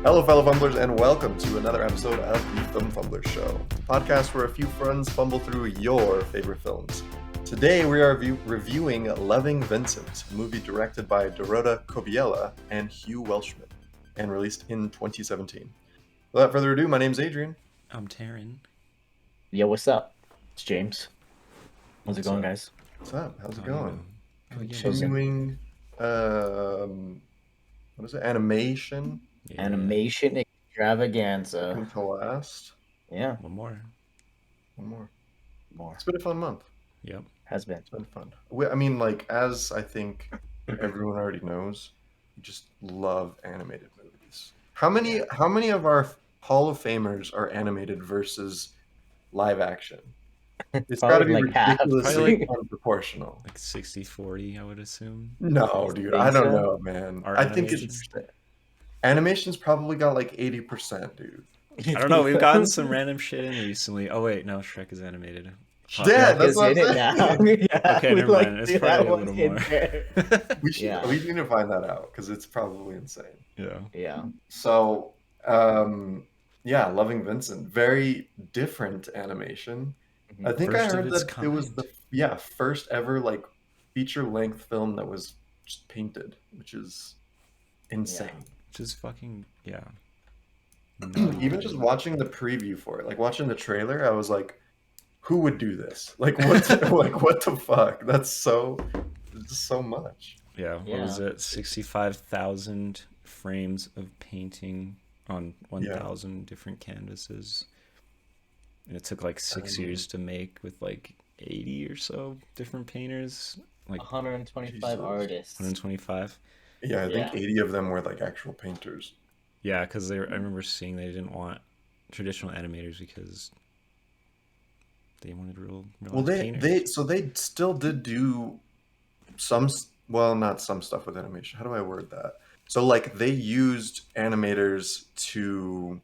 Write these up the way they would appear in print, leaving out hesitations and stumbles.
Hello, fellow Fumblers, and welcome to another episode of the Fumbler Show, a podcast where a few friends fumble through your favorite films. Today, we are reviewing Loving Vincent, a movie directed by Dorota Kobiela and Hugh Welshman, and released in 2017. Without further ado, my name's Adrian. I'm Taryn. Yo, what's up? It's James. How's it going, guys? What's up? How's it going? Continuing, what is it? Animation? Yeah. Animation extravaganza. Second to last. Yeah, One more. more. It's been a fun month. Yep. Has been. It's been fun. I mean, like, as I think everyone already knows, we just love animated movies. How many of our Hall of Famers are animated versus live action? It's got to be Probably like half. ridiculously unproportional. Like 60-40, I would assume. No, dude, think I don't so? know, man. Our I think animation's probably got like 80%, dude. I don't know. We've gotten some random shit in recently. Oh wait, no, Shrek is animated. Yeah, that's what I'm in it saying. now. Yeah, Okay, we never like mind. see It's that probably a one little in more. there. We need to find that out because it's probably insane. Yeah. Yeah. So, yeah, Loving Vincent, very different animation. I think First I of heard its that it was kind. the first ever like feature-length film that was just painted, which is insane. Which is fucking Even just watching the preview for it, like watching the trailer, I was like, who would do this? Like what like what the fuck? It's so much. Yeah. What Yeah. was it? 65,000 frames of painting on 1,000 different canvases. And it took like 6 years to make with like 80 or so different painters. Like 125 Jesus. artists. 125. Yeah, I think Yeah. 80 of them were like actual painters. Yeah, because I remember seeing they didn't want traditional animators because they wanted real Well, painters. they still did do not some stuff with animation. How do I word that? So like they used animators to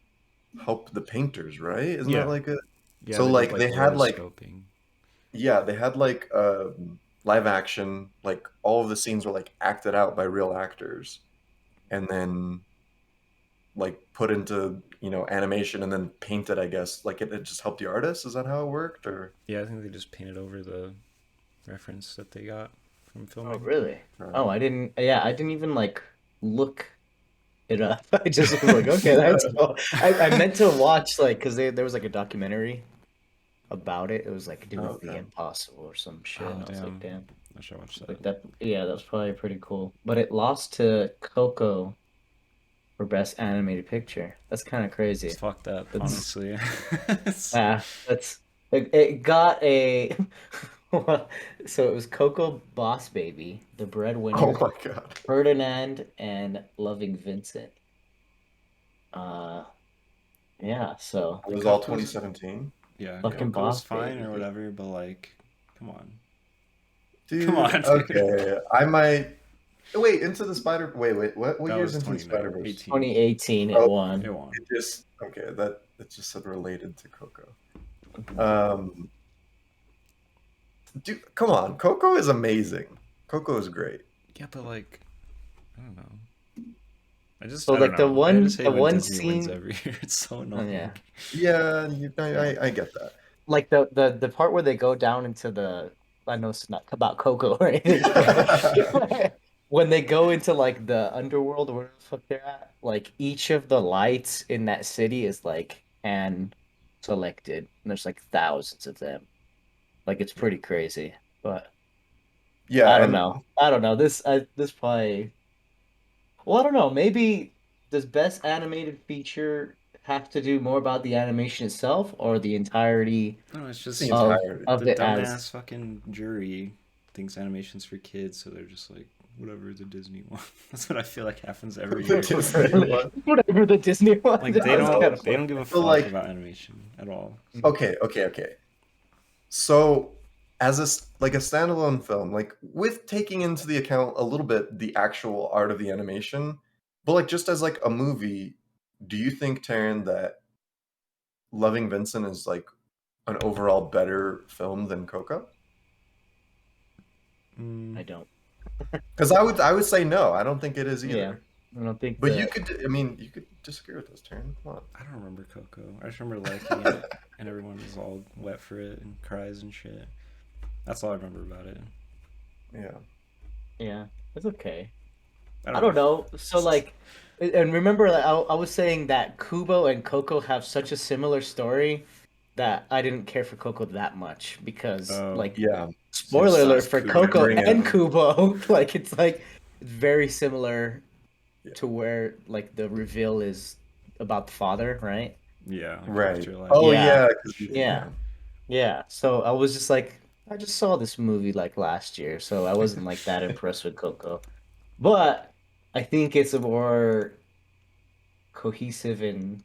help the painters, right? Isn't Yeah. that like a Yeah, so did, like they had like rotoscoping. they had like live action, like all of the scenes were like acted out by real actors and then like put into animation and then painted, I guess. Like it just helped the artist. Is that how it worked? Or Yeah, I think they just painted over the reference that they got from filming. Oh, really? Right. Oh, I didn't even like look it up. I just was like, okay, that's cool. I meant to watch like because there was like a documentary about it. It was like doing Okay. the impossible or some shit. Oh, And I was like, damn. damn. I should watch that. Like that, yeah, that was probably pretty cool. But it lost to Coco for best animated picture. That's kind of crazy. It's fucked up, That's- honestly. That's it got a. So it was Coco, Boss Baby, The Breadwinner, Oh my god. Ferdinand, and Loving Vincent. Yeah. So It was all 2017. Yeah, Fucking Coco was boss, fine baby. or whatever, but like, come on. Dude, Come on, dude. Okay, I might wait. Into the Spider. Wait. What That year's was Into the Spider-Verse? 2018. 2018, it Oh. won. It won. It just it just said related to Coco. Dude, come on, Coco is amazing. Coco is great. Yeah, but like, I don't know. I just So, I like, don't know. I just hate the when one Disney wins scene- every year. It's so annoying. yeah. Yeah, I get that. Like the part where they go down into the. I know it's not about Coco or anything. When they go into like the underworld or where the fuck they're at, like each of the lights in that city is like hand selected, and there's like thousands of them. Like it's pretty crazy, but Yeah, I don't and know. I don't know. This probably. Well, I don't know. Maybe does best animated feature have to do more about the animation itself or the entirety No, it's just the of entirety. of the it dumbass as fucking jury thinks animation's for kids, so they're just like, whatever the Disney one. That's what I feel like happens every year. whatever the Disney one. Like is. they That's kinda don't give a So, fuck like- about animation at all. Okay. So, as a standalone film, like with taking into the account a little bit the actual art of the animation, but like just as like a movie, do you think, Taryn, that Loving Vincent is like an overall better film than Coco? I don't. Because I would say no. I don't think it is either. Yeah. I don't think But you that. could, I mean, you could disagree with this, Taryn. Come on. I don't remember Coco. I just remember liking it, and everyone was all wet for it and cries and shit. That's all I remember about it. Yeah. Yeah, it's okay. I I don't know. don't know. So like, and remember, like, I was saying that Kubo and Coco have such a similar story that I didn't care for Coco that much because, Oh, like, Yeah. so you spoiler just alert thought for Kubo Coco Remembering more. it. and Kubo, like it's like very similar Yeah. to where like the reveal is about the father, right? Yeah, like Right. afterlife. Oh, Yeah, yeah. 'Cause yeah, yeah. yeah. So I was just like, I just saw this movie like last year, so I wasn't like that impressed with Coco. But I think it's a more cohesive and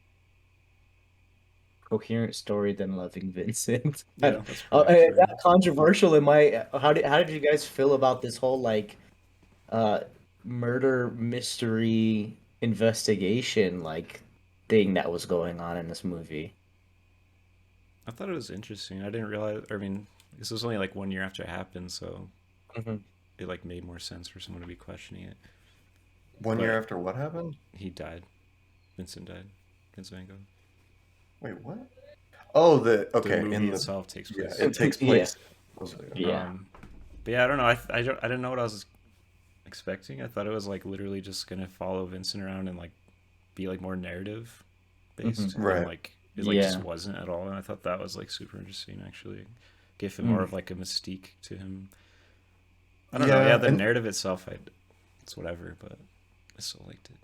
coherent story than Loving Vincent. Yeah, that's probably fair. That controversial. Am I? How did you guys feel about this whole like uh murder mystery investigation like thing that was going on in this movie? I thought it was interesting. I didn't realize. I mean, this was only like 1 year after it happened, so Mhm. it like made more sense for someone to be questioning it. 1 year But after what happened? he died. Vincent died. Vincent Van Gogh. Wait, what? Oh, The okay, movie in the, itself takes yeah, place. it takes Yeah, place. yeah. But yeah, I don't know. I didn't know what I was expecting. I thought it was like literally just gonna follow Vincent around and like be like more narrative Hmm. based, and Right. like it like just Yeah. wasn't at all. And I thought that was like super interesting. Actually, gave him more Mm. of like a mystique to him. I don't know. Yeah, Yeah, the and narrative itself, it's whatever, but I still liked it.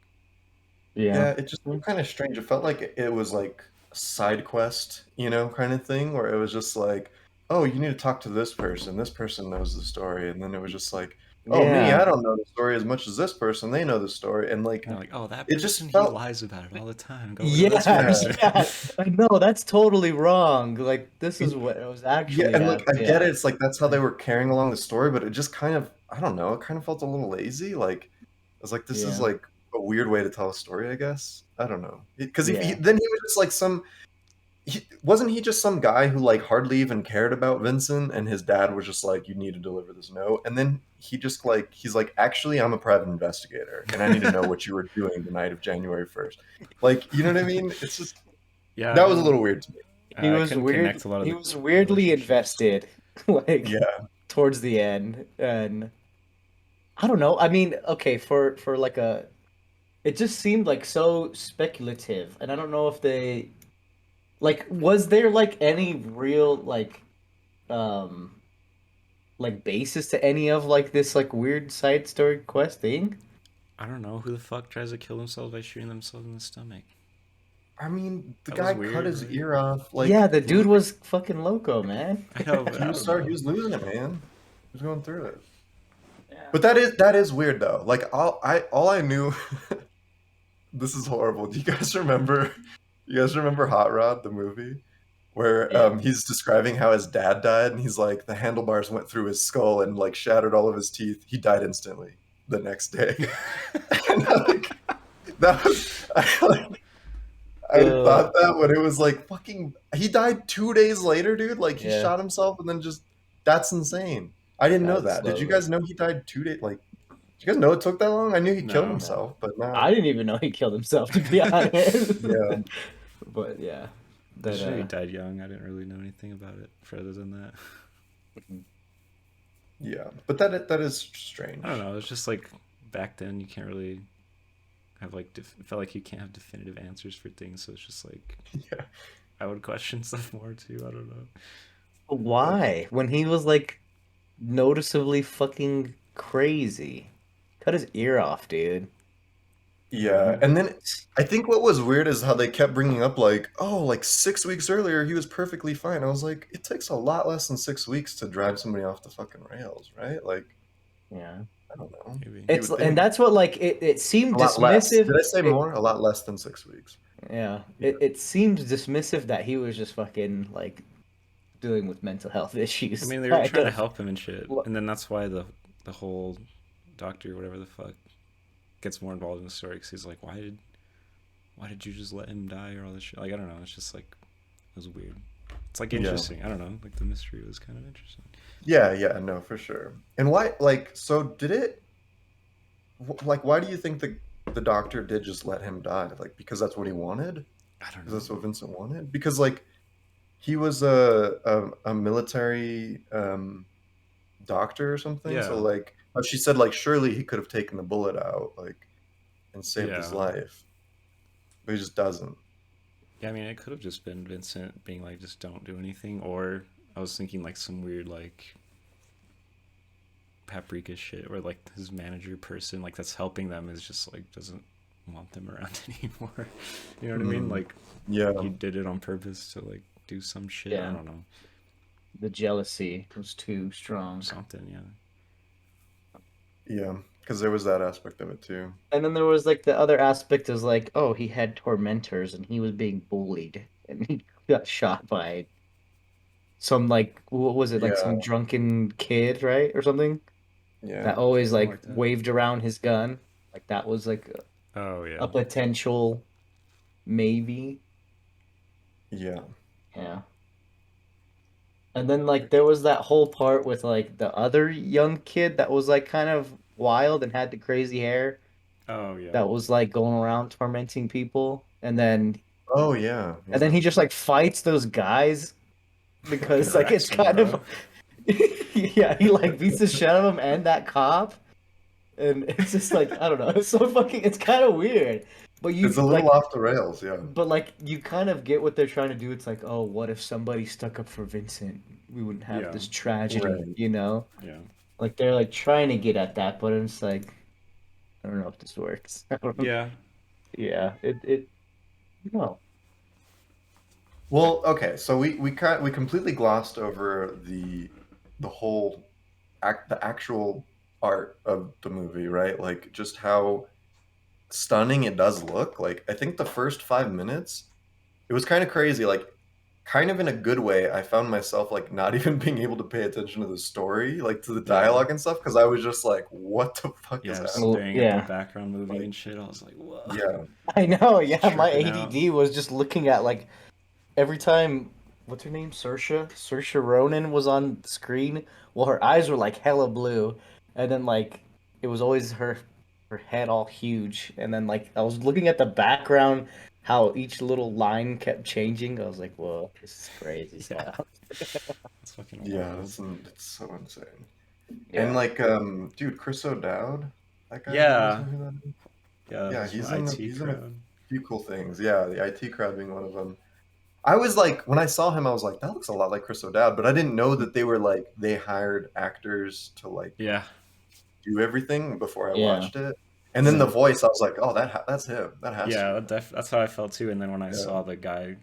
Yeah. yeah, it just felt kind of strange. It felt like it was like a side quest, kind of thing, where it was just like, oh, you need to talk to this person. This person knows the story, and then it was just like, oh, me, Yeah. I don't know the story as much as this person. They know the story, and like, And they're like, oh, that it person, just he felt, lies about it all the time. Go to this Yeah, yeah, person. yeah. I know that's totally wrong. Like this is what it was yeah, actually and like at. I get it. Yeah. It's like that's how they were carrying along the story, but it just kind of, I don't know, it kind of felt a little lazy. Like, I was like, this is Yeah. like a weird way to tell a story, I guess. I don't know, because Yeah. then he was just like wasn't he just some guy who like hardly even cared about Vincent, and his dad was just like, you need to deliver this note, and then he just like he's like, actually, I'm a private investigator, and I need to know what you were doing the night of January 1st. Like, you know what I mean? It's just Yeah, I that was a didn't. little weird to me. He I was couldn't weird. connect a lot of He the was weirdly relationships. invested, like Yeah, towards the end, and I don't know. I mean, okay, for like a, it just seemed like so speculative, and I don't know if they like was there like any real um like basis to any of like this like weird side story quest thing? I don't know who the fuck tries to kill themselves by shooting themselves in the stomach. I mean, the That was guy cut weird, his right? ear off. Yeah, Like the dude was fucking loco, man. I know, but I don't he know. was losing it, man. He was going through it. Yeah. But that is weird though. Like all I knew. This is horrible. Do you guys remember? You guys remember Hot Rod, the movie, where Yeah. he's describing how his dad died, and he's like, the handlebars went through his skull and like shattered all of his teeth. He died instantly the next day. And like that was, I Uh, thought that when it was like fucking, he died 2 days later, dude. Like he yeah, shot himself and then just that's insane. I didn't know that's that. Did you slowly. guys know he died 2 days? Like, did you guys know it took that long? I knew he killed No. No. himself, but I not. didn't even know he killed himself, to be honest. Yeah. But yeah, I that just knew he died young. I didn't really know anything about it further than that. Yeah, but that is I don't strange. know. It's just like back then you can't really have like it felt like you can't have definitive answers for things. So it's just like Yeah, I would question stuff more too. I don't know. but why? When he was like noticeably fucking crazy. Cut his ear off, dude. yeah, and then I think what was weird is how they kept bringing up like, oh, like 6 weeks earlier he was perfectly fine. I was like, it takes a lot less than 6 weeks to drive somebody off the fucking rails, right? Like, Yeah. I don't know. Maybe. You It's would and think that's what like it seemed a lot less. dismissive. Did I say more? A lot less than 6 weeks. Yeah. Yeah, It seemed dismissive that he was just fucking like dealing with mental health I issues. mean, they were Kind trying to of. help him and shit, and then that's why the whole doctor, whatever the fuck, gets more involved in the story because he's like, why did you just let him die or all this shit? Like I don't know. It's just like it was weird. It's like yeah, interesting. I don't know. Like the mystery was kind of interesting. yeah, yeah. No, for sure. And why? Like, so did it? Like, why do you think the doctor did just let him die, like because that's what he wanted. I don't Because that's know. what Vincent wanted. Because like he was a military doctor or something. So Yeah, like she said, like surely he could have taken the bullet out, like and saved his yeah, life, but he just doesn't. yeah. I mean, it could have just been Vincent being like, just don't do anything, or I was thinking like some weird like paprika shit, or like his manager person like that's helping them is just like doesn't want them around anymore. You know what I mean? Mm, Like he yeah, did it on purpose to like do some shit. I Yeah, don't know, the jealousy was too strong. something. Yeah. yeah, because there was that aspect of it too. And then there was like the other aspect is like, oh, he had tormentors and he was being bullied and he got shot by some like what was it like Yeah, some drunken kid, right? Or something yeah, that always Something like like that. waved around his gun. Like that was like Oh yeah. a potential maybe. yeah. Yeah. And then like there was that whole part with like the other young kid that was like kind of wild and had the crazy hair Oh yeah. that was like going around tormenting people. Oh yeah, And then yeah. he just like fights those guys Fucking because like wrecks it's him, kind bro. of yeah, he like beats the shit out of him and that cop. And it's just like I don't know, it's so fucking it's kind of weird. But It's you a little like off the rails. Yeah, but like you kind of get what they're trying to do. It's like, oh, what if somebody stuck up for Vincent? We wouldn't have Yeah. this tragedy, right. you know? Yeah. Like they're like trying to get at that, but it's like I don't know if this works. Yeah. Yeah, it no. Well, okay, so we completely glossed over the whole the actual art of the movie, right? Like just how stunning it does look. Like I think the first 5 minutes, it was kind of crazy. Like kind of in a good way, I found myself like not even being able to pay attention to the story, like to the Yeah. dialogue and stuff, because I was just like, what the fuck Yeah. is I was happening? staring at the Yeah. background moving Like, and shit. I was like, whoa. yeah, I know, yeah, my Tripping out. ADD was just looking at like every time what's her name? Saoirse Ronan was on the screen. Well, her eyes were like hella blue, and then like it was always her head all huge, and then like I was looking at the background, how each little line kept changing. I was like, whoa, this is crazy Yeah. stuff. It's fucking yeah, wild. it's so insane. And Yeah. like, dude, Chris O'Dowd, that guy. Do you guys Yeah. know who that is? Yeah. Yeah, He's from IT he's in a crowd. few cool things. Yeah, the IT crowd being one of them. I was like, when I saw him, I was like, that looks a lot like Chris O'Dowd, but I didn't know that they were like they hired actors to like Yeah. do everything before I Yeah. watched it. And then the Yeah. voice, I was like, oh, that's him. That has to Yeah. be him. That's how I felt too. And then when I Yeah. saw the guy,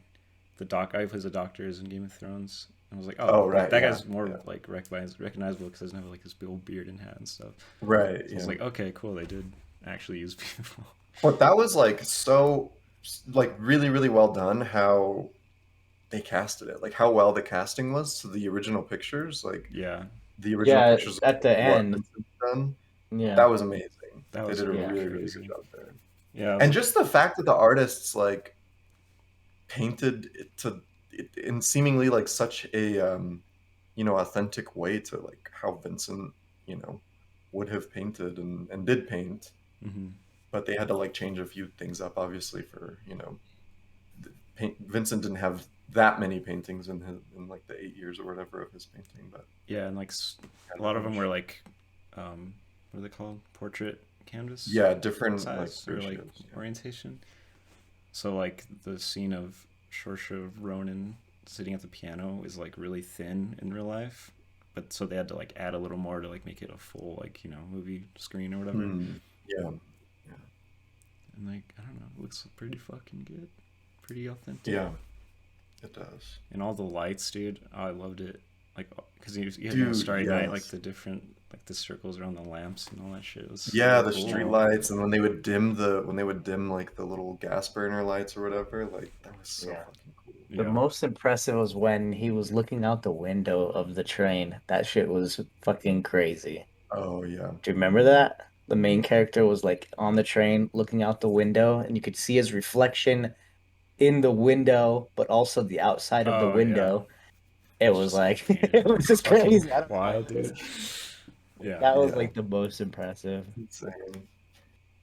the doc guy who plays the doctor is in Game of Thrones, I was like, oh, Oh, like right. that Yeah. guy's more Yeah. like recognizable because he doesn't have like his big old beard and hat and stuff. Right. So I was Yeah. like, okay, cool. They did actually use people. But that was like so, like really, really well done how they casted it. Like how well the casting was to the original pictures. Like Yeah. the original Yeah, pictures of at the what end. Vincent's done. Yeah. That was amazing. That They was did a Yeah. really, really good crazy. job there. Yeah. I was And like, just the fact that the artists like painted it to it in seemingly like such a authentic way to like how Vincent you know would have painted and did paint, mhm. but they had to like change a few things up obviously for Vincent didn't have that many paintings in like the 8 years or whatever of his painting, but Yeah, and like had a a lot of them were bunch. like, what are they called? Portrait canvas Yeah, different like size or like ratios. orientation. So like the scene of Saoirse Ronan sitting at the piano is like really thin in real life, but so they had to like add a little more to like make it a full like movie screen or whatever. Hmm. Yeah, yeah, And like I don't know, it looks pretty fucking good, pretty authentic. yeah, it does. And all the lights, dude, oh, I loved it. Like because you had Dude, Starry Night, like yes. the different like the circles around the lamps and all that shit. It was Yeah, so the street cool. lights, and when they would dim like the little gas burner lights or whatever, like that was so Yeah. fucking cool. The Yeah. most impressive was when he was looking out the window of the train. That shit was fucking crazy. Oh yeah. Do you remember that? The main character was like on the train looking out the window, and you could see his reflection in the window, but also the outside of the Oh yeah. window. It It's was just like like painted it was just fucking crazy. I don't know. wild, It was dude. Yeah. that was Yeah. like the most impressive. Insane.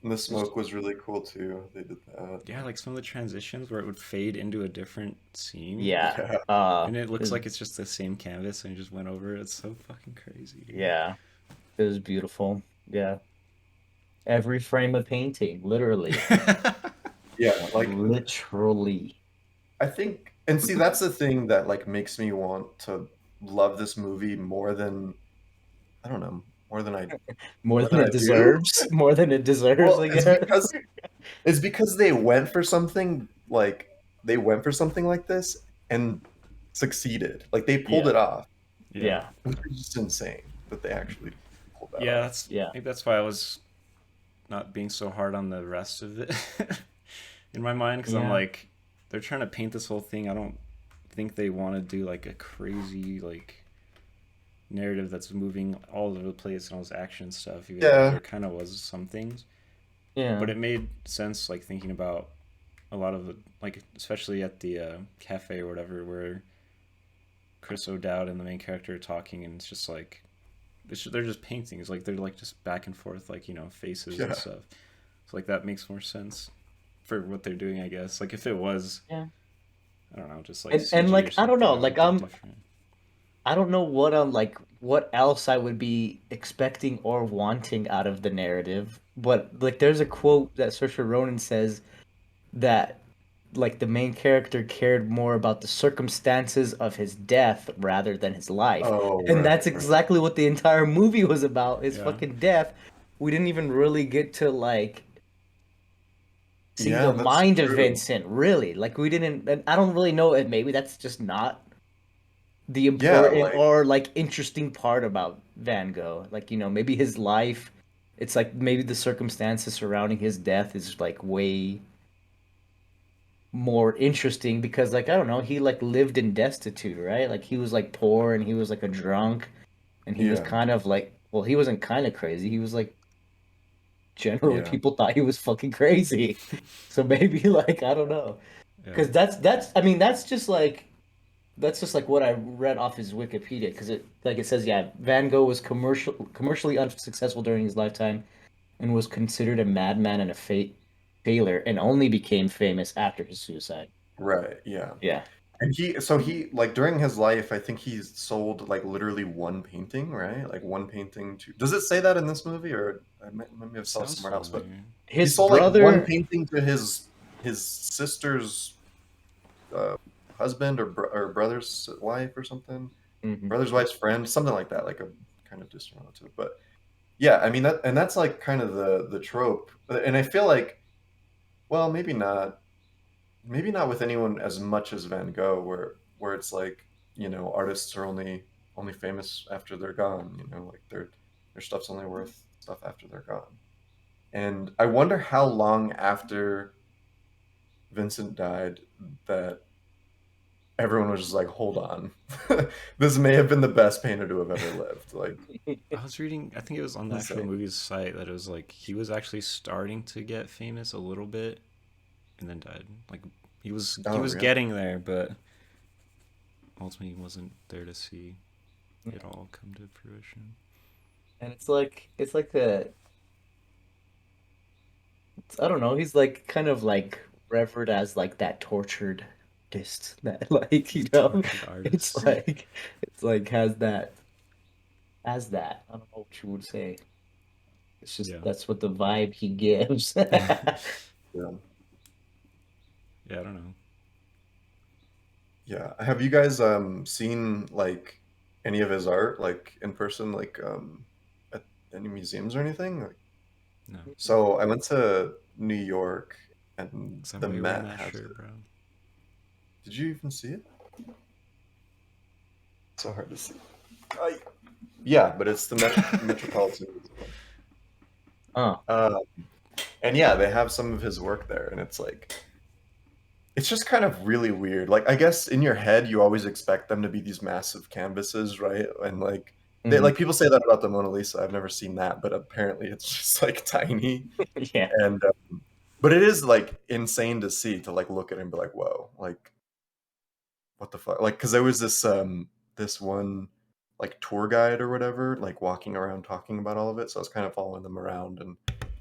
And the smoke was really cool too. They did that. Yeah, like some of the transitions where it would fade into a different scene, Yeah. Yeah. and it It looks was, like it's just the same canvas and it just went over it. It's so fucking crazy, dude. yeah. It was beautiful. Yeah. Every frame of painting, literally. Yeah, like Literally. I think, and see, that's the thing that like makes me want to love this movie more than I don't know, More more than than I it do. deserves. More than it deserves, Well, I guess. it's because they went for something like they went for something like this and succeeded. Like they pulled Yeah. it off, Yeah. Yeah. which is just insane that they actually pulled that Yeah, off. that's Yeah. maybe that's why I was not being so hard on the rest of it in my mind because I'm Yeah. like, they're trying to paint this whole thing. I don't think they want to do like a crazy like narrative that's moving all over the place and all this action stuff. Even though Yeah. there kind of was some things, but Yeah. it made sense like thinking about a lot of the like especially at the cafe or whatever where Chris O'Dowd and the main character are talking and it's just like they're just paintings like they're like just back and forth like faces and Yeah. stuff. So like that makes more sense for what they're doing, I guess. Like if it was, Yeah. I don't know, just like And CG or like I don't something, know, that like would be different. I don't know what else I would be expecting or wanting out of the narrative. But like there's a quote that Saoirse Ronan says that like the main character cared more about the circumstances of his death rather than his life. Oh, And right, that's right. exactly what the entire movie was about, his Yeah, fucking death. We didn't even really get to like see Yeah, the that's mind of true. Vincent, really. Like we didn't, and I don't really know, and maybe that's just not the Yeah, important like or like interesting part about Van Gogh. Like, maybe his life, it's like maybe the circumstances surrounding his death is like way more interesting because like I don't know, he like lived in destitute, right? Like he was like poor and he was like a drunk and he was yeah, kind of like well, he wasn't kind of crazy. He was like generally yeah, people thought he was fucking crazy. So maybe like I don't know. yeah. Because that's I mean that's just like what I read off his Wikipedia because it says yeah Van Gogh was commercially unsuccessful during his lifetime and was considered a madman and a failure and only became famous after his suicide. right, yeah. Yeah. And he like during his life, I think he's sold like literally one painting, right? Like one painting to. Does it say that in this movie, or maybe I saw it Sounds somewhere else? But familiar. he His sold like one brother. painting to his sister's uh, husband or brother's wife or something, Mhm. brother's wife's friend, something like that, like a kind of distant relative. But yeah, I mean that's like kind of the trope, and I feel like, well, maybe not with anyone as much as Van Gogh, where it's like artists are only famous after they're gone. Like their stuff's only worth stuff after they're gone. And I wonder how long after Vincent died that everyone was just like, hold on, this may have been the best painter to have ever lived. Like I was reading, I think it was on the actual insane. movie's site that it was like he was actually starting to get famous a little bit and then died. Like he Oh, was really? getting there, but ultimately he wasn't there to see it Yeah. all come to fruition. And it's like I don't know, he's like kind of like revered as like that tortured artist that like, Tortured it's artist. like it's like has that. I don't know what you would say. It's just Yeah. that's what the vibe he gives. Yeah. Yeah, I don't know. Yeah. Have you guys seen like any of his art like in person, like at any museums or anything? Like, No. so I went to New York and Because I'm the way wearing Met that has shirt, it. bro. Did you even see it? It's so hard to see. I, yeah, but it's the Metropolitan Museum. Oh, Uh, and yeah, they have some of his work there, and it's just kind of really weird. Like I guess in your head you always expect them to be these massive canvases, right? And like they mhm. like people say that about the Mona Lisa. I've never seen that, but apparently it's just like tiny. Yeah. And but it is like insane to see to like look at it and be like, whoa, like what the fuck? Like because there was this one like tour guide or whatever, like walking around talking about all of it. So I was kind of following them around and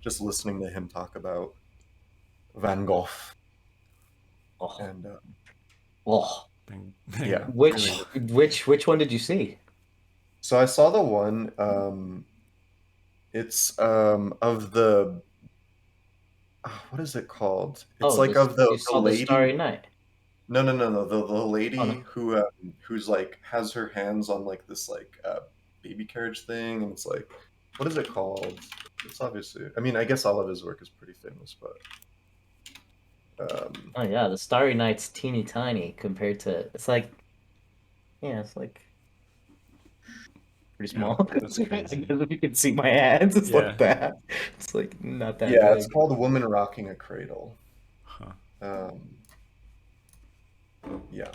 just listening to him talk about Van Gogh. Oh, And oh. yeah, Which really. which one did you see? So I saw the one. It's of the what is it called? It's Oh, like this of you the saw The lady. Starry Night. No, no, no, no. The Oh lady no. who's like has her hands on like this like baby carriage thing, and it's like, what is it called? It's obviously. I mean, I guess all of his work is pretty famous, but Oh yeah, The Starry Night's teeny tiny compared to it's like yeah, it's like pretty Yeah, small. that's I guess crazy. if you can see my hands, it's like Yeah. that. It's like not that yeah, it's big. called Woman Rocking a Cradle. Huh. Um, yeah,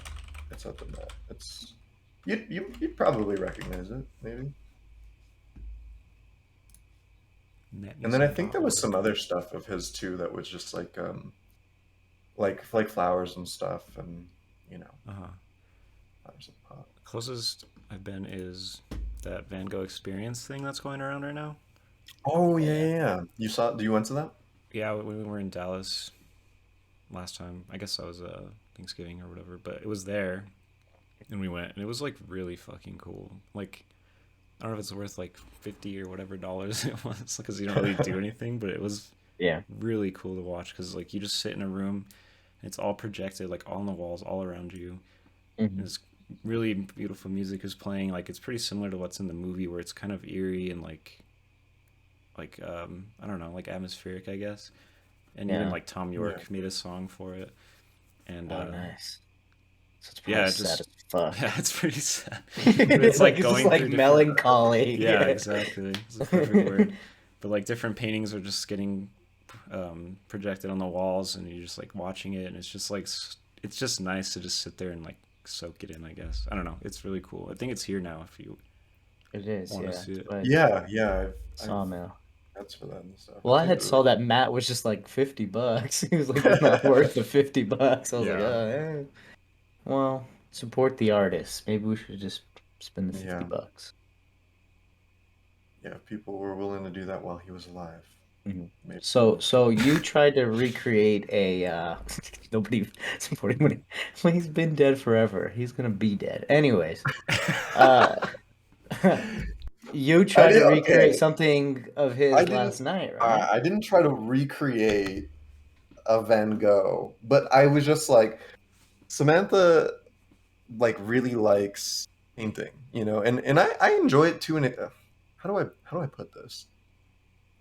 it's at the Met. It's you'd probably recognize it, maybe. And then I think there was some Netmuseum.org. other stuff of his too that was just like flowers and stuff, and you know, Uh-huh. flowers and pot. Closest I've been is that Van Gogh experience thing that's going around right now. Oh Oh yeah, yeah. yeah, yeah. You saw? Do you went to that? Yeah, we were in Dallas last time. I guess that was Thanksgiving or whatever, but it was there, and we went, and it was like really fucking cool. Like I don't know if it's worth like 50 or whatever dollars it was because you don't really do anything, but it was Yeah. really cool to watch because like you just sit in a room, and it's all projected like on the walls all around you. Hmm. And it's really beautiful music is playing. Like it's pretty similar to what's in the movie where it's kind of eerie and like I don't know, like atmospheric, I guess. And even Yeah. like Tom Yeah. York made a song for it. And Oh nice. So it's yeah, probably it sad just as fuck. yeah, it's pretty sad. But it's like It's just going like through different melancholy. yeah, Yeah. exactly. It's a perfect word. But like different paintings are just getting projected on the walls and you're just like watching it and it's just like it's just nice to just sit there and like soak it in, I guess. I don't know. It's really cool. I think it's here now if you It is, want to yeah. see it. But Yeah, yeah. I've sawmill. that's for that and stuff. Well, It's I like had really. saw that mat was just like $50. He was like, it's not worth the $50. I was like, Yeah. well, support the artist. Maybe we should just spend the 50 Yeah, bucks. yeah. If people were willing to do that while he was alive, Mhm. maybe. So you tried to recreate a nobody supporting when he's been dead forever. He's gonna be dead. Anyways, uh you I tried did to recreate okay. something of I his didn't. last night, right? I didn't try to recreate a Van Gogh, but I was just like Samantha like really likes painting, you know, and I enjoy it too. And how do I put this?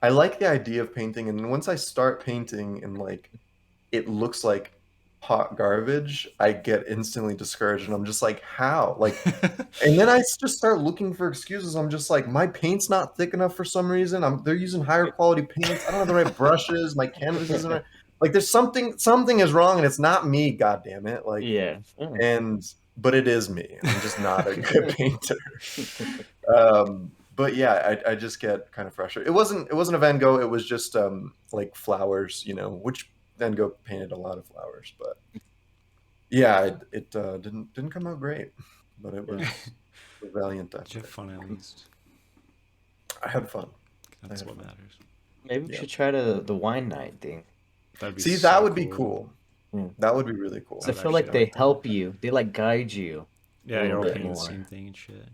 I like the idea of painting, and once I start painting and like it looks like hot garbage, I get instantly discouraged, and I'm just like, how? Like, and then just start looking for excuses. I'm just like, my paint's not thick enough for some reason. They're using higher quality paints. I don't have the right brushes. My canvas isn't right. Like, there's something is wrong, and it's not me. God damn it! Like, Yeah. and but it is me. I'm just not a good Yeah. painter. But yeah, I just get kind of frustrated. It wasn't a Van Gogh. It was just like flowers, you know, which Van Gogh painted a lot of flowers. But yeah, it didn't come out great, but it Yeah. was a valiant Did you have effort. fun at least? I had fun. I That's had what fun. matters. Maybe we Yeah. should try the wine night thing. That'd be See, that so would be cool. cool. Yeah. That would be really 'Cause I cool. I'd feel actually like I they like that. help you. They like guide you a Yeah, you're little all bit painting the more. same thing and shit,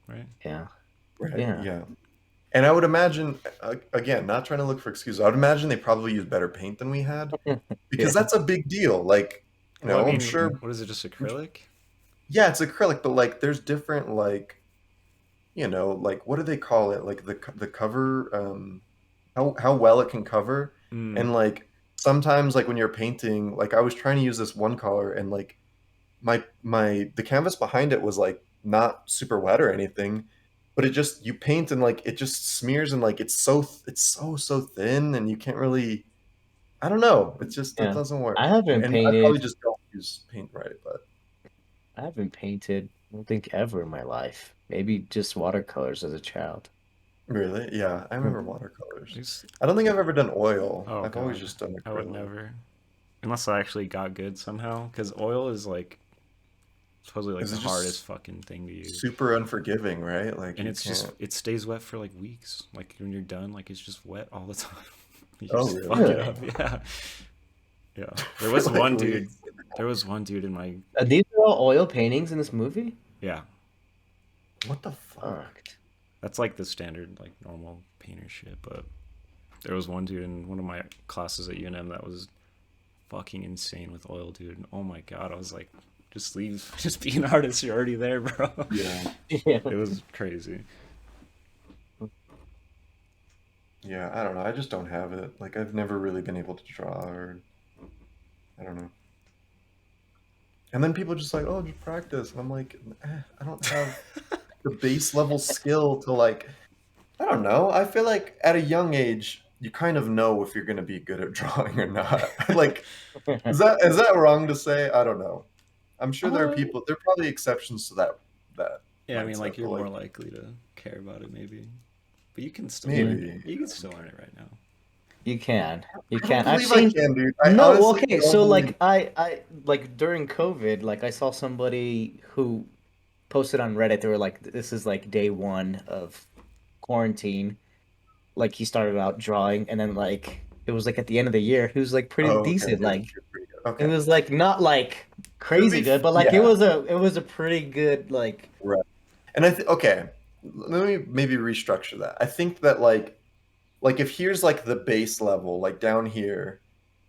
right? Yeah. Right. Yeah. Yeah. And I would imagine, again, not trying to look for excuses. I would imagine they probably use better paint than we had because Yeah. that's a big deal. Like, you Well, I know, I'm mean, sure. what is it? Just acrylic? Yeah, it's acrylic, but like, there's different like, you know, like what do they call it? Like the cover, how well it can cover, Mm. and like sometimes like when you're painting, like I was trying to use this one color, and like the canvas behind it was like not super wet or anything, but it just you paint and like it just smears and like it's so thin and you can't really. I don't know. It's just it Yeah. doesn't work. I haven't And I probably painted. just don't use paint right, but I haven't painted, I don't think ever in my life. Maybe just watercolors as a child. really, yeah, I remember Mhm. At watercolors. least, I don't think I've ever done oil. oh I've always god, just done I would acrylic. never. Unless I actually got good somehow, because oil is like supposedly like Is the it hardest just fucking thing to use, super unforgiving, right? Like and you it's just can't. it stays wet for like weeks. Like when you're done, like it's just wet all the time. You Oh, just really? fuck it Really? up. Yeah. Yeah. There was Like, one we- dude. There was one dude in my. These are all oil paintings in this movie? Yeah. What the fuck? Fucked. That's like the standard, like normal painter shit. But there was one dude in one of my classes at UNM that was fucking insane with oil, dude. Oh my god. I was like, just leave. Just be an artist. You're already there, bro. Yeah. Yeah. It was crazy. Yeah, I don't know. I just don't have it. Like, I've never really been able to draw, or I don't know. And then people just like, oh, just practice. And I'm like, I don't have the base level skill to like, I don't know. I feel like at a young age, you kind of know if you're going to be good at drawing or not. Like, is that wrong to say? I don't know. I'm sure there are people. There are probably exceptions to that Yeah, I mean, mindset, like you're but more like likely to care about it, maybe. But you can still learn maybe. it. You can still learn it right now. You can. You I don't can. I've believe I seen can, dude. I no, honestly okay, don't so believe. like I like during COVID, like I saw somebody who posted on Reddit, they were like, this is like day one of quarantine. Like he started out drawing and then like it was like at the end of the year, he was like pretty Oh, okay. decent. Like You're pretty good. it Okay. was like not like To crazy be, good, but like yeah. it was a pretty good like Right. And okay, let me maybe restructure that. I think that like if here's like the base level, like down here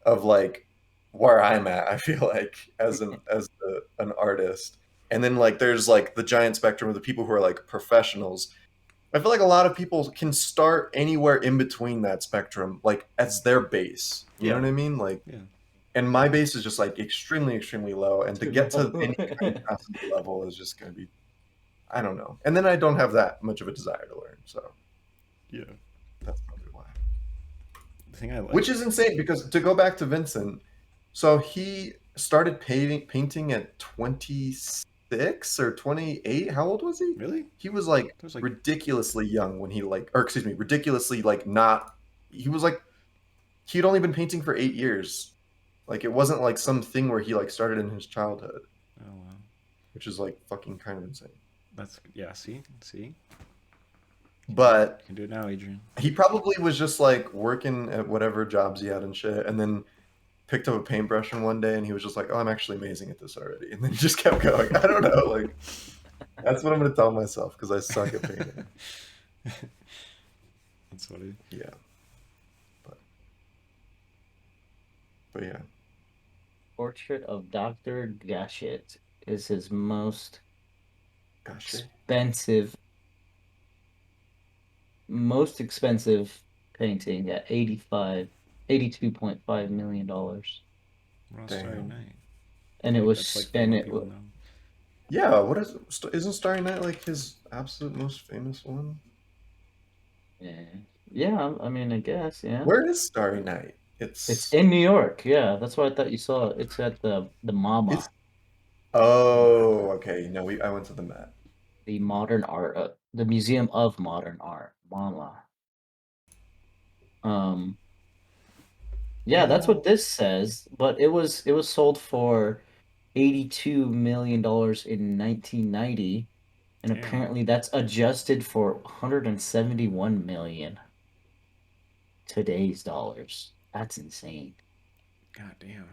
of like where I'm at, I feel like an artist. And then like there's like the giant spectrum of the people who are like professionals. I feel like a lot of people can start anywhere in between that spectrum, like as their base. You know Yeah. what I mean? Like, Yeah. and my base is just like extremely, extremely low. And to too get to low. any kind of passable level is just going to be, I don't know. And then I don't have that much of a desire to learn. So Yeah. that's probably why. The thing I like. Which is insane because to go back to Vincent, so he started painting at 26 or 28. How old was he? Really? He was like There's like. ridiculously young when he like, or excuse me, ridiculously like not. He was like he'd only been painting for 8 years. Like it wasn't like some thing where he like started in his childhood, Oh wow. which is like fucking kind of insane. That's yeah. See. But You can do it now, Adrian. he probably was just like working at whatever jobs he had and shit, and then picked up a paintbrush and one day and he was just like, oh, I'm actually amazing at this already. And then he just kept going. I don't know. Like, that's what I'm going to tell myself because I suck at painting. That's funny. Yeah. But yeah. Portrait of Dr. Gashit is his most Gosh. expensive painting at $82.5 million. We're on Starry Damn. Night. And I it think was that's like the and one it people wa- know. Yeah. What isn't Starry Night like his absolute most famous one? yeah, I mean I guess, yeah. Where is Starry Night? It's in New York, yeah. That's why I thought you saw it. It's at the MoMA, It's oh, okay. No, I went to the Met. the Modern Art, the Museum of Modern Art, MoMA. Yeah, that's what this says, but it was sold for $82 million in 1990, and Damn. apparently that's adjusted for 171 million today's dollars. That's insane. God damn.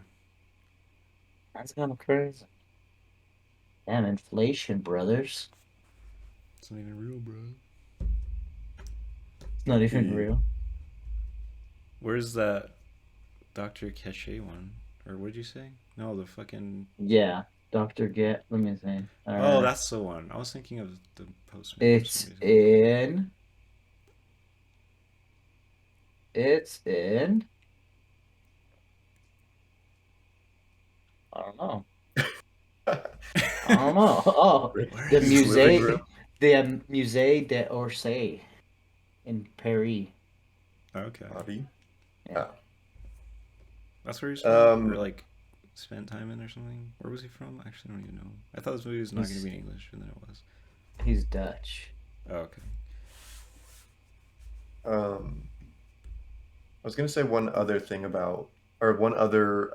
That's kind of crazy. Damn, inflation, brothers. It's not even real, bro. It's not even Yeah. real. Where's that Dr. Cachet one? Or what'd you say? No, the fucking. Yeah, Dr. Get, let me see. Oh, that's the one. I was thinking of the Postman. It's in. It's in. I don't know. I don't know. Oh, the His living room. Musée d'Orsay in Paris. Okay. Bobby. Yeah. That's where he's from? Or like spent time in or something? Where was he from? Actually, I don't even know. I thought this movie was not going to be in English, and then it was. He's Dutch. Oh, okay. I was gonna say one other thing about, or one other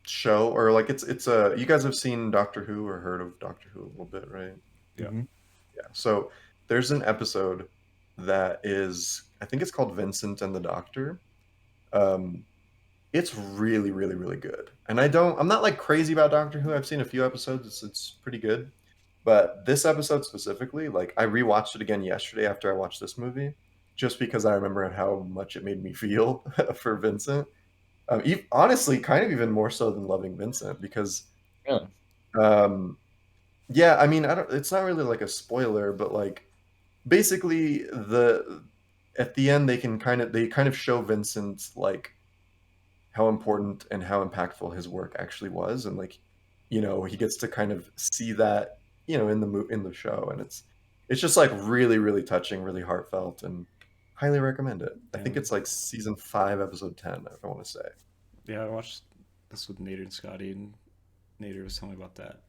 show, or like it's a you guys have seen Doctor Who or heard of Doctor Who a little bit, right? Yeah. Mhm. Yeah. So there's an episode that is, I think it's called Vincent and the Doctor. Um, it's really, really, really good. And I'm not like crazy about Doctor Who. I've seen a few episodes. It's pretty good. But this episode specifically, like I rewatched it again yesterday after I watched this movie, just because I remember how much it made me feel for Vincent. Honestly, kind of even more so than Loving Vincent, because Really? um, yeah, I mean, I don't. It's not really like a spoiler, but like basically the at the end they kind of show Vincent like how important and how impactful his work actually was, and like he gets to kind of see that in the show, and it's just like really, really touching, really heartfelt, and highly recommend it. I Yeah, think it's like season 5 episode 10, if I want to say. yeah. I watched this with Nader and Scotty, and Nader was telling me about that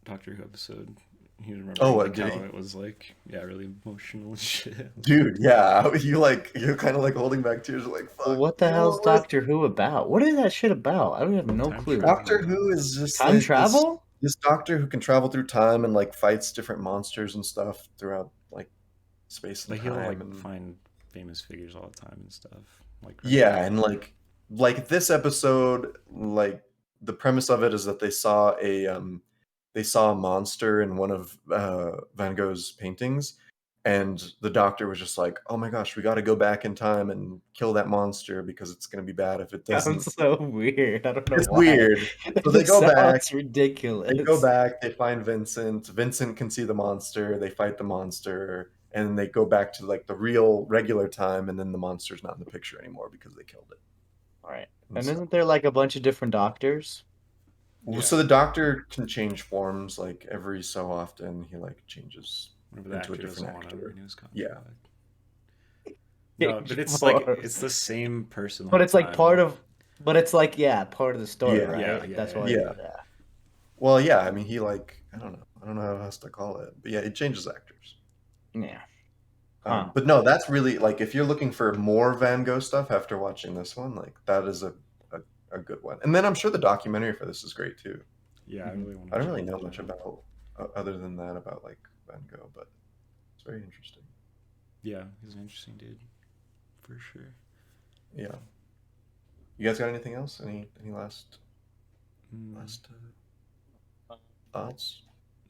Doctor Who episode. He was Oh, remembering what like did how he? it was like, yeah, really emotional and shit. Dude, yeah. You're kind of like holding back tears, like Well, fuck what the you, hell's Lewis. Doctor Who about? What is that shit about? I don't have no Time clue. travel. Doctor Who is just Time like this travel? this doctor who can travel through time and like fights different monsters and stuff throughout like space and Like he'll time. like And find famous figures all the time and stuff. Like right. yeah, and like this episode, like the premise of it is that they saw a monster in one of Van Gogh's paintings, and the doctor was just like, "Oh my gosh, we got to go back in time and kill that monster because it's going to be bad if it doesn't." Sounds so weird. I don't know It's why. weird. So It sounds ridiculous. they find Vincent. Vincent can see the monster. They fight the monster, and they go back to like the real regular time, and then the monster's not in the picture anymore because they killed it. All right. And And so, isn't there like a bunch of different doctors? Yeah. so the doctor can change forms like every so often. He like changes Whenever the into a actor doesn't different want to actor. renew his Yeah. contract. No, but it's like Forms. it's the same person. The But whole it's like time. but it's like, yeah, part of the story, Yeah. right? Yeah, Like yeah, that's yeah, why, Yeah. yeah. Well, yeah. I mean, he like I don't know how else to call it, but yeah, it changes actors. Yeah. Huh. But no, that's really like if you're looking for more Van Gogh stuff after watching this one, like that is a good one. And then I'm sure the documentary for this is great too. Yeah, I really want I to don't check really know that much out. about other than that about like Van Gogh, but it's very interesting. Yeah, he's an interesting dude, for sure. Yeah. You guys got anything else? Any last Mm, thoughts?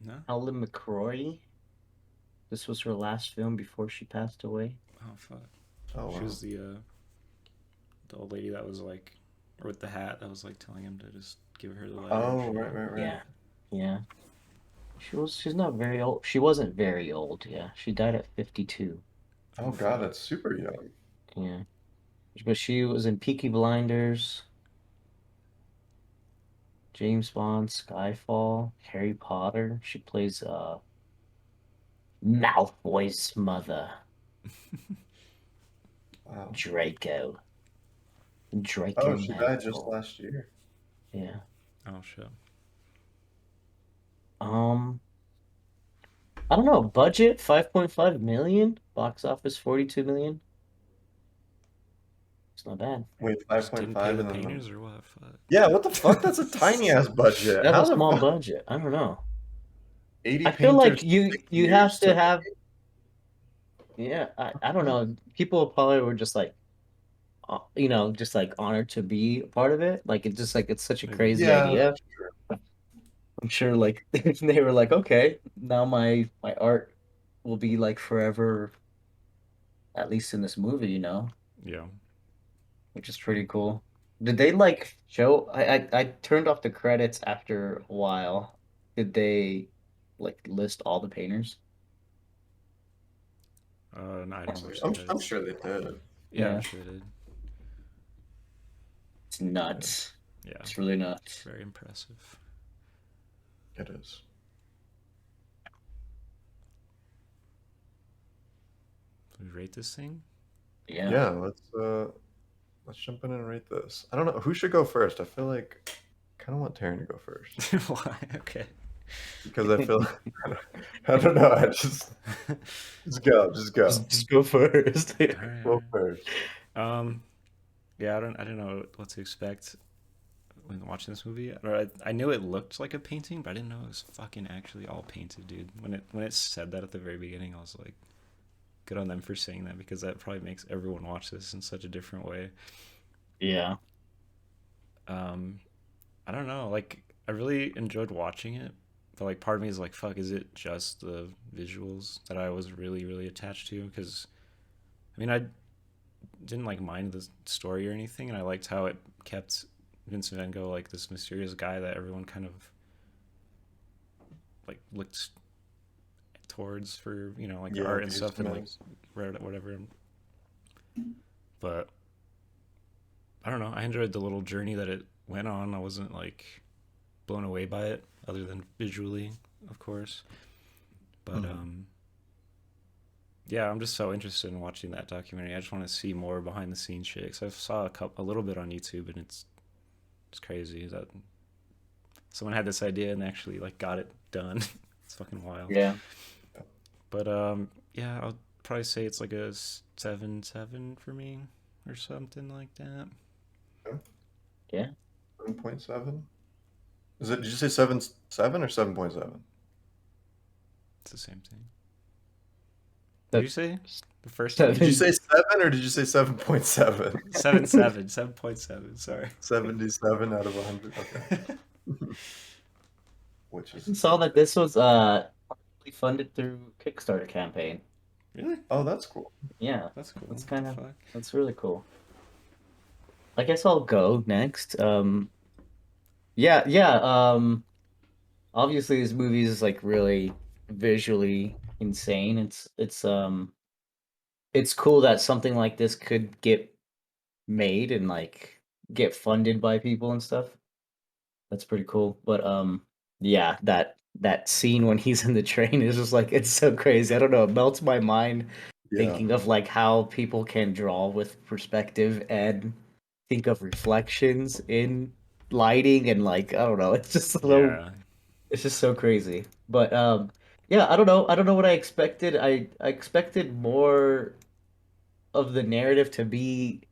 no. Helen McCrory. This was her last film before she passed away. Oh fuck. Oh She wow. was the old lady that was like, or with the hat that was like telling him to just give her the letter. Oh and shit. right. Yeah. Yeah. She's not very old. She wasn't very old, yeah. She died at 52. Oh god, that's super young. Yeah. But she was in Peaky Blinders, James Bond, Skyfall, Harry Potter. She plays Malfoy's mother, Wow. Draco. Oh, Draco she died just Malfoy. last year. Yeah. Oh shit. Um, I don't know. Budget 5.5 million. Box office 42 million. It's not bad. Wait, Just didn't pay 5.5 the and then painters or what? Fuck. yeah, what the fuck? That's a tiny ass budget. They have How a the small fuck? budget. I don't know. 80 I feel like painters, you 6 you have years to to have yeah, I don't know. People probably were just like just like honored to be a part of it. Like it's just like it's such a Maybe. crazy yeah, idea. that's true. I'm sure like they were like, okay, now my art will be like forever, at least in this movie, Yeah. which is pretty cool. Did they like show I turned off the credits after a while. Did they like list all the painters? No, I didn't watch the I'm credits. sure they did. Yeah, Yeah. I'm sure they did. It's nuts. Yeah, It's really nuts. very impressive. It is. Can we rate this thing? Yeah. Yeah, let's jump in and rate this. I don't know who should go first. I feel like I kind of want Taryn to go first Why? Okay. because I feel I don't know. I just go. Just go first. All right. Go first. Yeah, I don't know what to expect when watching this movie. I knew it looked like a painting, but I didn't know it was fucking actually all painted, dude. When it said that at the very beginning, I was like, good on them for saying that because that probably makes everyone watch this in such a different way. Yeah. Um, I don't know. Like, I really enjoyed watching it, but like, part of me is like, fuck, is it just the visuals that I was really, really attached to? Because I mean, I didn't like mind the story or anything, and I liked how it kept Vincent Van Gogh like this mysterious guy that everyone kind of like looked towards for like Yeah, art and views stuff him and like as. read whatever. But I don't know. I enjoyed the little journey that it went on. I wasn't like blown away by it, other than visually, of course. But Mhm. yeah, I'm just so interested in watching that documentary. I just want to see more behind the scenes shit. Cause I saw a little bit on YouTube, and it's crazy that someone had this idea and actually like got it done. It's fucking wild. Yeah. But yeah, I'll probably say it's like a 7.7 for me or something like that. Okay. Yeah. 7.7. Is it? Did you say 7.7 or 7.7? It's the same thing. What did The you say? The first time? Did you seven. say 7 or did you say 7.7? 7.7. 7.7. Sorry. 77 out of 100. Okay. Which I is saw that this was partly funded through Kickstarter campaign. Really? oh, that's cool. Yeah. That's cool. That's What the kind of fuck? that's really cool. I guess I'll go next. Yeah, yeah. Obviously this movie is like really visually insane. It's cool that something like this could get made and like get funded by people and stuff. That's pretty cool. But yeah, that scene when he's in the train is just like it's so crazy. I don't know, it melts my mind Yeah. thinking of like how people can draw with perspective and think of reflections in lighting and like I don't know, Yeah. it's just so crazy. But yeah, I don't know what I expected. I expected more of the narrative to be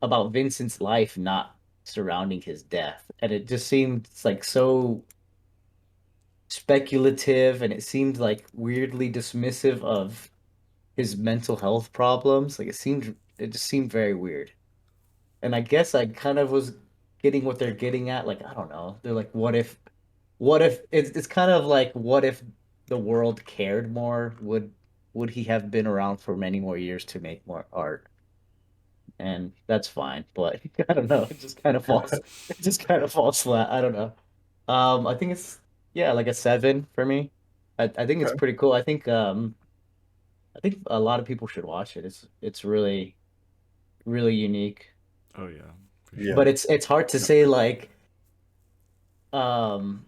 about Vincent's life, not surrounding his death. And it just seemed like so speculative and it seemed like weirdly dismissive of his mental health problems. It just seemed very weird. And I guess I kind of was getting what they're getting at. Like, I don't know. They're like, what if it's kind of like what if the world cared more? Would he have been around for many more years to make more art? And that's fine, but I don't know. It just kind of falls flat. I don't know. I think it's yeah, like a 7 for me. I think it's Okay. pretty cool. I think a lot of people should watch it. It's really really unique. Oh yeah, for Yeah. But sure. it's hard to say um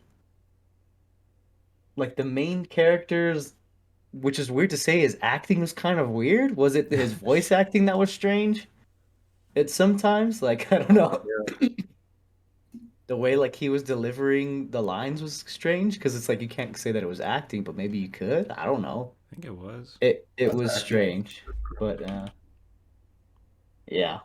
like the main characters, which is weird to say, his acting was kind of weird. Was it his voice acting that was strange? It's sometimes like I don't know. Yeah. The way like he was delivering the lines was strange because it's like you can't say that it was acting, but maybe you could. I don't know. I think it was. It That's was acting. strange, but yeah,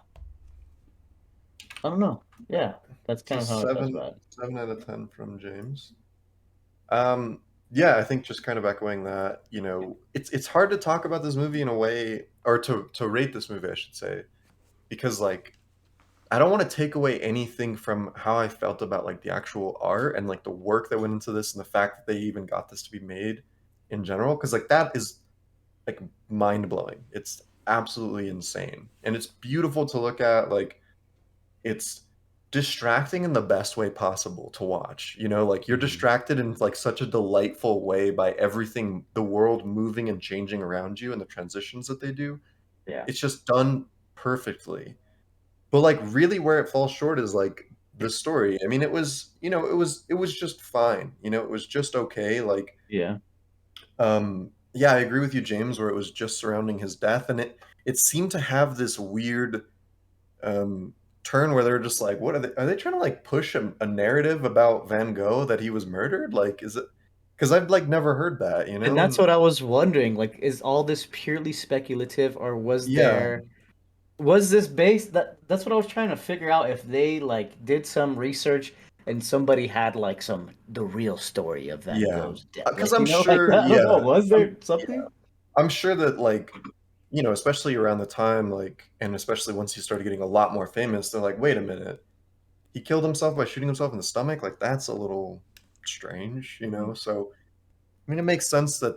I don't know. Yeah, that's So kind of how I felt seven, about it. 7 out of 10 from James. Um, yeah, I think just kind of echoing that, it's hard to talk about this movie in a way, or to rate this movie, I should say, because like I don't want to take away anything from how I felt about like the actual art and like the work that went into this and the fact that they even got this to be made in general, because like that is like mind blowing. It's absolutely insane, and it's beautiful to look at. Like it's distracting in the best way possible to watch. Like you're Hmm. distracted in like such a delightful way by everything, the world moving and changing around you and the transitions that they do. Yeah, It's just done perfectly. But like really where it falls short is like the story. I mean, it was just fine. It was just okay. Like yeah. yeah, I agree with you, James, where it was just surrounding his death, and it seemed to have this weird um, turn where they're just like, what are they trying to like push a narrative about Van Gogh that he was murdered? Like, is it? Because I've like never heard that, And that's and what I was wondering. Like, is all this purely speculative, or yeah, was this based that's what I was trying to figure out if they like did some research and somebody had like some the real story of Van yeah, Gogh's death. because Like, I'm like sure, I don't know, yeah, was I'm, there yeah, something? I'm sure that like, especially around the time, like, and especially once he started getting a lot more famous, they're like, wait a minute, he killed himself by shooting himself in the stomach? Like, that's a little strange, So, I mean, it makes sense that,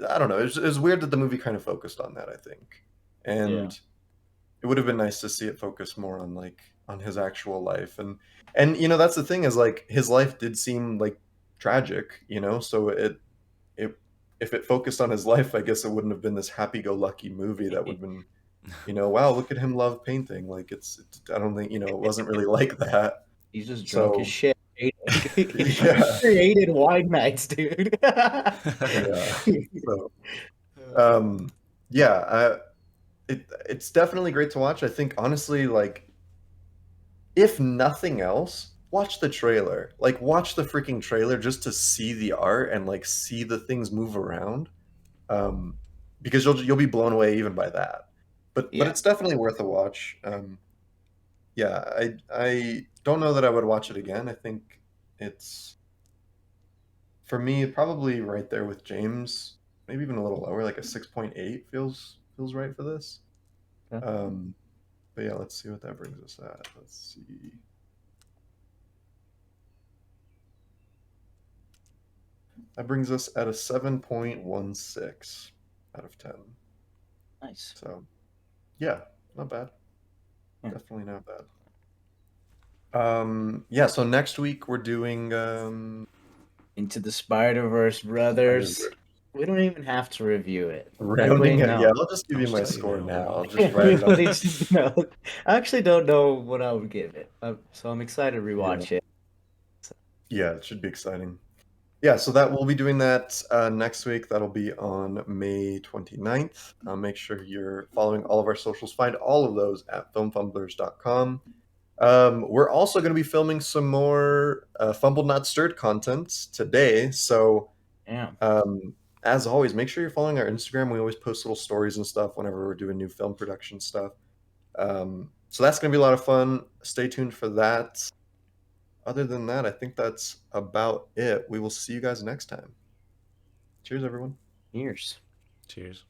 I don't know, it was weird that the movie kind of focused on that, I think. Yeah. And it would have been nice to see it focus more on like on his actual life. And that's the thing is like his life did seem like tragic, so it if it focused on his life, I guess it wouldn't have been this happy-go-lucky movie that would have been, wow, look at him love painting. Like it's I don't think, it wasn't really like that. He's just drunk as So shit. He yeah, created Wine Nights, dude. yeah. So um yeah, it's definitely great to watch. I think honestly, like if nothing else, watch the trailer. Like watch the freaking trailer just to see the art and like see the things move around. Um, because you'll be blown away even by that. But Yeah. it's definitely worth a watch. Yeah, I don't know that I would watch it again. I think it's for me probably right there with James, maybe even a little lower, like a 6.8 feels right for this. Yeah. Um, but yeah, let's see what that brings us at. Let's see. That brings us at a 7.16 out of 10. Nice. So, yeah, not bad. Yeah. Definitely not bad. Yeah, so next week we're doing Into the Spider-Verse, brothers. Spider-Verse. We don't even have to review it. Rounding Everybody it. Yeah, knows. I'll just give I'll you just my tell you score now. now. I'll just write it on. Everybody just knows. I actually don't know what I would give it. So I'm excited to Yeah. rewatch it. Yeah, it should be exciting. Yeah, so that we'll be doing that next week. That'll be on May 29th. Make sure you're following all of our socials. Find all of those at filmfumblers.com. We're also going to be filming some more Fumbled Not Stirred content today. So, Yeah. as always, make sure you're following our Instagram. We always post little stories and stuff whenever we're doing new film production stuff. So that's going to be a lot of fun. Stay tuned for that. Other than that, I think that's about it. We will see you guys next time. Cheers, everyone. Years. Cheers.